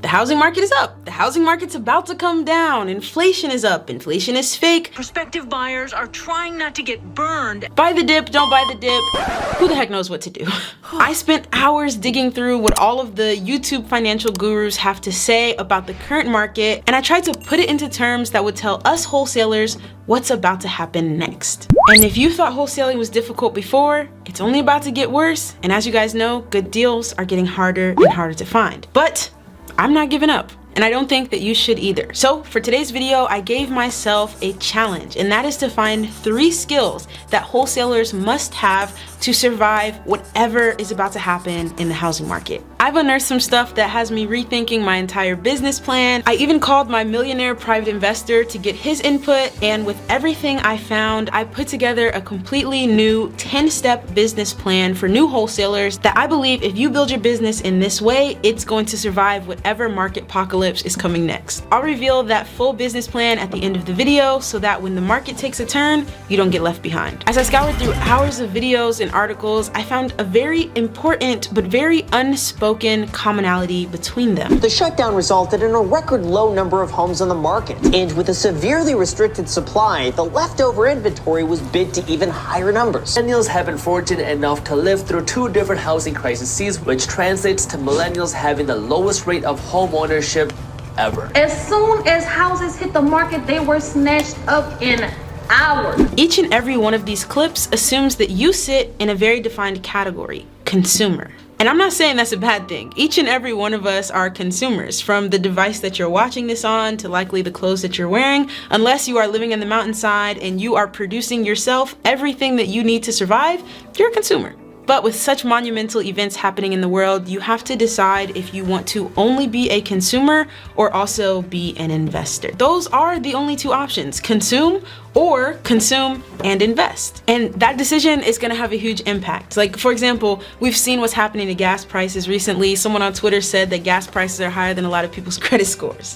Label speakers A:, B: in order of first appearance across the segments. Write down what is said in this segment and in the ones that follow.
A: The housing market is up. The housing market's about to come down. Inflation is up. Inflation is fake.
B: Prospective buyers are trying not to get burned.
A: Buy the dip, don't buy the dip. Who the heck knows what to do? I spent hours digging through what all of the YouTube financial gurus have to say about the current market, and I tried to put it into terms that would tell us wholesalers what's about to happen next. And if you thought wholesaling was difficult before, it's only about to get worse. And as you guys know, good deals are getting harder and harder to find. But I'm not giving up, and I don't think that you should either. So for today's video, I gave myself a challenge, and that is to find 3 skills that wholesalers must have to survive whatever is about to happen in the housing market. I've unearthed some stuff that has me rethinking my entire business plan. I even called my Millionaire private investor to get his input, and with everything I found, I put together a completely new 10-step business plan for new wholesalers that I believe if you build your business in this way, it's going to survive whatever market apocalypse is coming next. I'll reveal that full business plan at the end of the video so that when the market takes a turn, you don't get left behind. As I scoured through hours of videos and articles, I found a very important but very unspoken commonality between them.
C: The shutdown resulted in a record low number of homes on the market, and with a severely restricted supply, the leftover inventory was bid to even higher numbers.
D: Millennials have been fortunate enough to live through 2 different housing crises, which translates to millennials having the lowest rate of home ownership ever.
E: As soon as houses hit the market, they were snatched up in hours.
A: Each and every one of these clips assumes that you sit in a very defined category, consumer. And I'm not saying that's a bad thing. Each and every one of us are consumers, from the device that you're watching this on to likely the clothes that you're wearing. Unless you are living in the mountainside and you are producing yourself everything that you need to survive, you're a consumer. But with such monumental events happening in the world, you have to decide if you want to only be a consumer or also be an investor. Those are the only 2 options: consume or consume and invest. And that decision is gonna have a huge impact. Like, for example, we've seen what's happening to gas prices recently. Someone on Twitter said that gas prices are higher than a lot of people's credit scores.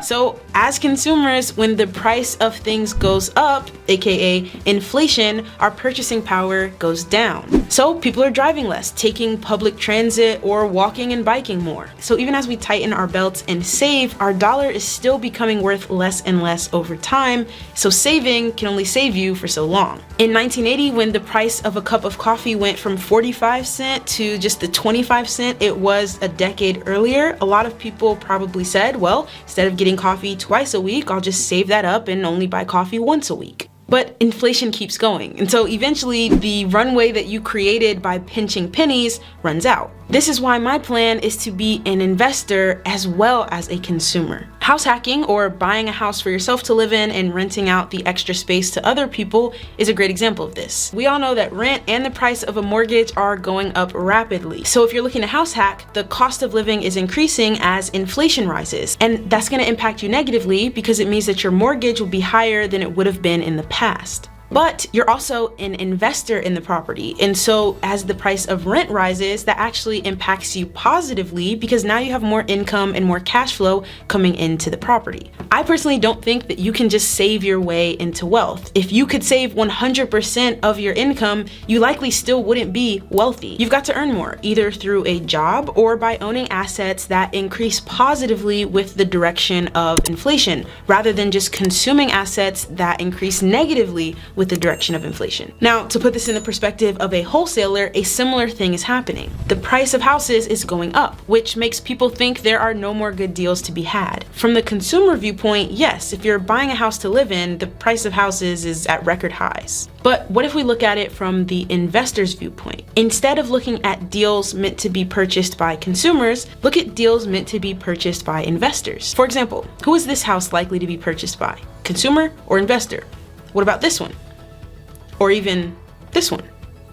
A: So as consumers, when the price of things goes up, aka inflation, our purchasing power goes down. So people are driving less, taking public transit, or walking and biking more. So even as we tighten our belts and save, our dollar is still becoming worth less and less over time. So saving can only save you for so long. In 1980, when the price of a cup of coffee went from 45 cents to just the 25 cents it was a decade earlier, a lot of people probably said, well, instead of getting coffee twice a week, I'll just save that up and only buy coffee once a week. But inflation keeps going, and so eventually the runway that you created by pinching pennies runs out. This is why my plan is to be an investor as well as a consumer. House hacking, or buying a house for yourself to live in and renting out the extra space to other people, is a great example of this. We all know that rent and the price of a mortgage are going up rapidly. So if you're looking to house hack, the cost of living is increasing as inflation rises. And that's gonna impact you negatively because it means that your mortgage will be higher than it would have been in the past. But you're also an investor in the property. And so as the price of rent rises, that actually impacts you positively because now you have more income and more cash flow coming into the property. I personally don't think that you can just save your way into wealth. If you could save 100% of your income, you likely still wouldn't be wealthy. You've got to earn more, either through a job or by owning assets that increase positively with the direction of inflation, rather than just consuming assets that increase negatively with the direction of inflation. Now, to put this in the perspective of a wholesaler, a similar thing is happening. The price of houses is going up, which makes people think there are no more good deals to be had. From the consumer viewpoint, yes, if you're buying a house to live in, the price of houses is at record highs. But what if we look at it from the investor's viewpoint? Instead of looking at deals meant to be purchased by consumers, look at deals meant to be purchased by investors. For example, who is this house likely to be purchased by? Consumer or investor? What about this one? Or even this one?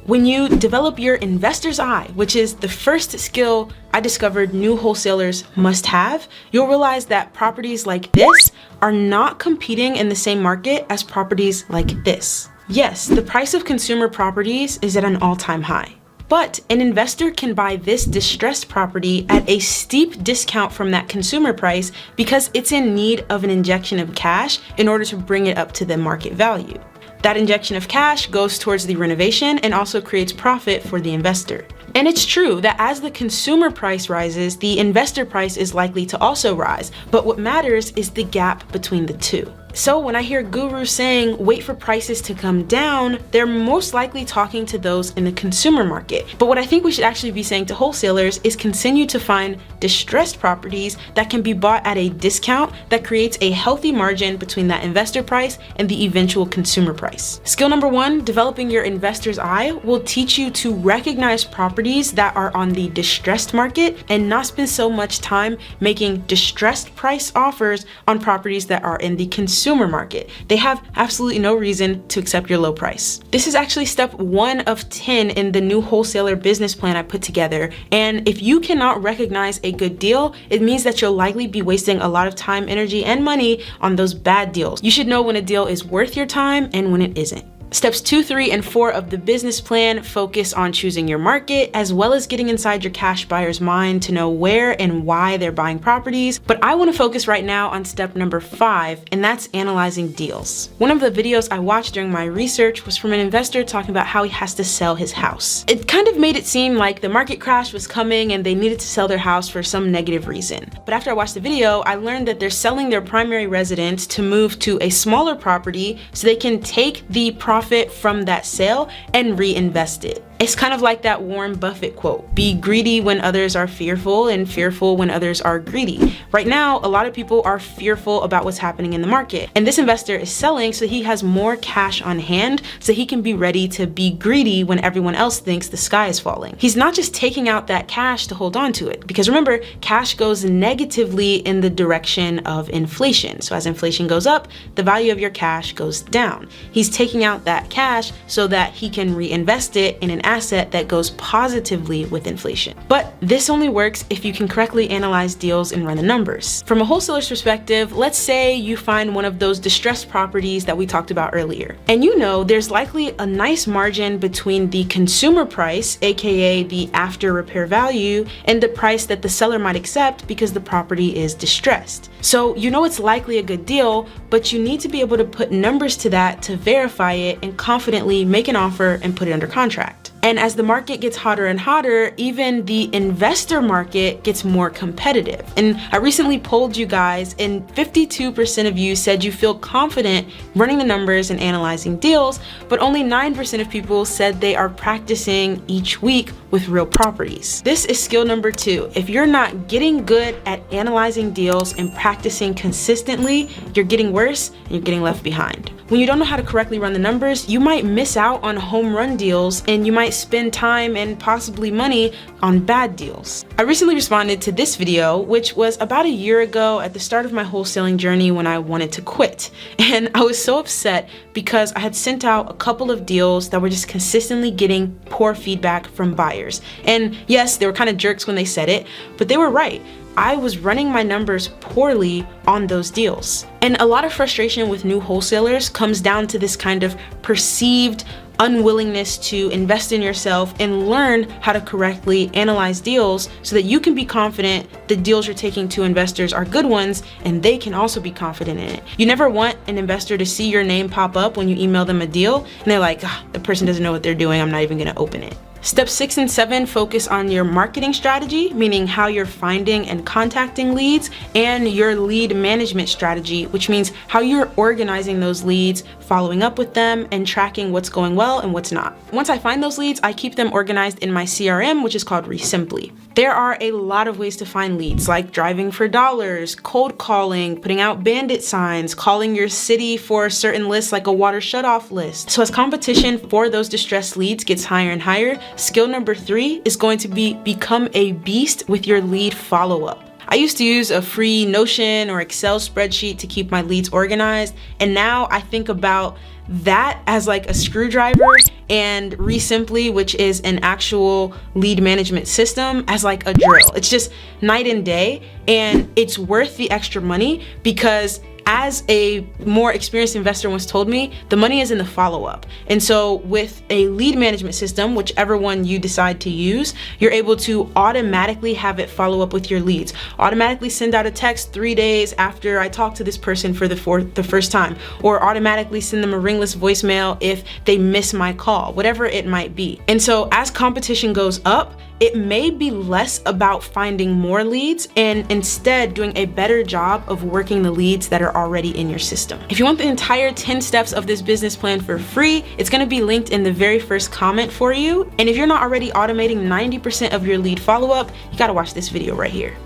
A: When you develop your investor's eye, which is the first skill I discovered new wholesalers must have, you'll realize that properties like this are not competing in the same market as properties like this. Yes, the price of consumer properties is at an all-time high. But an investor can buy this distressed property at a steep discount from that consumer price because it's in need of an injection of cash in order to bring it up to the market value. That injection of cash goes towards the renovation and also creates profit for the investor. And it's true that as the consumer price rises, the investor price is likely to also rise. But what matters is the gap between the two. So when I hear gurus saying wait for prices to come down, they're most likely talking to those in the consumer market. But what I think we should actually be saying to wholesalers is continue to find distressed properties that can be bought at a discount that creates a healthy margin between that investor price and the eventual consumer price. Skill number 1, developing your investor's eye, will teach you to recognize properties that are on the distressed market and not spend so much time making distressed price offers on properties that are in the consumer market. They have absolutely no reason to accept your low price. This is actually step 1 of 10 in the new wholesaler business plan I put together. And if you cannot recognize a good deal, it means that you'll likely be wasting a lot of time, energy, and money on those bad deals. You should know when a deal is worth your time and when it isn't. Steps 2, 3, and 4 of the business plan focus on choosing your market, as well as getting inside your cash buyer's mind to know where and why they're buying properties. But I want to focus right now on step number 5, and that's analyzing deals. One of the videos I watched during my research was from an investor talking about how he has to sell his house. It kind of made it seem like the market crash was coming and they needed to sell their house for some negative reason. But after I watched the video, I learned that they're selling their primary residence to move to a smaller property so they can take the profit from that sale and reinvest it. It's kind of like that Warren Buffett quote, be greedy when others are fearful and fearful when others are greedy. Right now, a lot of people are fearful about what's happening in the market. And this investor is selling so he has more cash on hand so he can be ready to be greedy when everyone else thinks the sky is falling. He's not just taking out that cash to hold on to it, because remember, cash goes negatively in the direction of inflation. So as inflation goes up, the value of your cash goes down. He's taking out that cash so that he can reinvest it in an asset that goes positively with inflation. But this only works if you can correctly analyze deals and run the numbers. From a wholesaler's perspective, let's say you find one of those distressed properties that we talked about earlier. And you know there's likely a nice margin between the consumer price, aka the after repair value, and the price that the seller might accept because the property is distressed. So you know it's likely a good deal, but you need to be able to put numbers to that to verify it and confidently make an offer and put it under contract. And as the market gets hotter and hotter, even the investor market gets more competitive. And I recently polled you guys, and 52% of you said you feel confident running the numbers and analyzing deals, but only 9% of people said they are practicing each week with real properties. This is skill number 2. If you're not getting good at analyzing deals and practicing consistently, you're getting worse and you're getting left behind. When you don't know how to correctly run the numbers, you might miss out on home run deals and you might spend time and possibly money on bad deals. I recently responded to this video, which was about a year ago at the start of my wholesaling journey when I wanted to quit. And I was so upset because I had sent out a couple of deals that were just consistently getting poor feedback from buyers. And yes, they were kind of jerks when they said it, but they were right. I was running my numbers poorly on those deals. And a lot of frustration with new wholesalers comes down to this kind of perceived unwillingness to invest in yourself and learn how to correctly analyze deals so that you can be confident the deals you're taking to investors are good ones and they can also be confident in it. You never want an investor to see your name pop up when you email them a deal and they're like, the person doesn't know what they're doing, I'm not even gonna open it. Step 6 and 7 focus on your marketing strategy, meaning how you're finding and contacting leads, and your lead management strategy, which means how you're organizing those leads, following up with them, and tracking what's going well and what's not. Once I find those leads, I keep them organized in my CRM, which is called Resimply. There are a lot of ways to find leads, like driving for dollars, cold calling, putting out bandit signs, calling your city for certain lists like a water shutoff list. So as competition for those distressed leads gets higher and higher, skill number 3 is going to be become a beast with your lead follow-up. I used to use a free Notion or Excel spreadsheet to keep my leads organized, and now I think about that as like a screwdriver and Resimply, which is an actual lead management system, as like a drill. It's just night and day, and it's worth the extra money because as a more experienced investor once told me, the money is in the follow-up. And so with a lead management system, whichever one you decide to use, you're able to automatically have it follow up with your leads. Automatically send out a text 3 days after I talk to this person for the first time, or automatically send them a ringless voicemail if they miss my call, whatever it might be. And so as competition goes up, it may be less about finding more leads and instead doing a better job of working the leads that are already in your system. If you want the entire 10 steps of this business plan for free, it's gonna be linked in the very first comment for you. And if you're not already automating 90% of your lead follow-up, you gotta watch this video right here.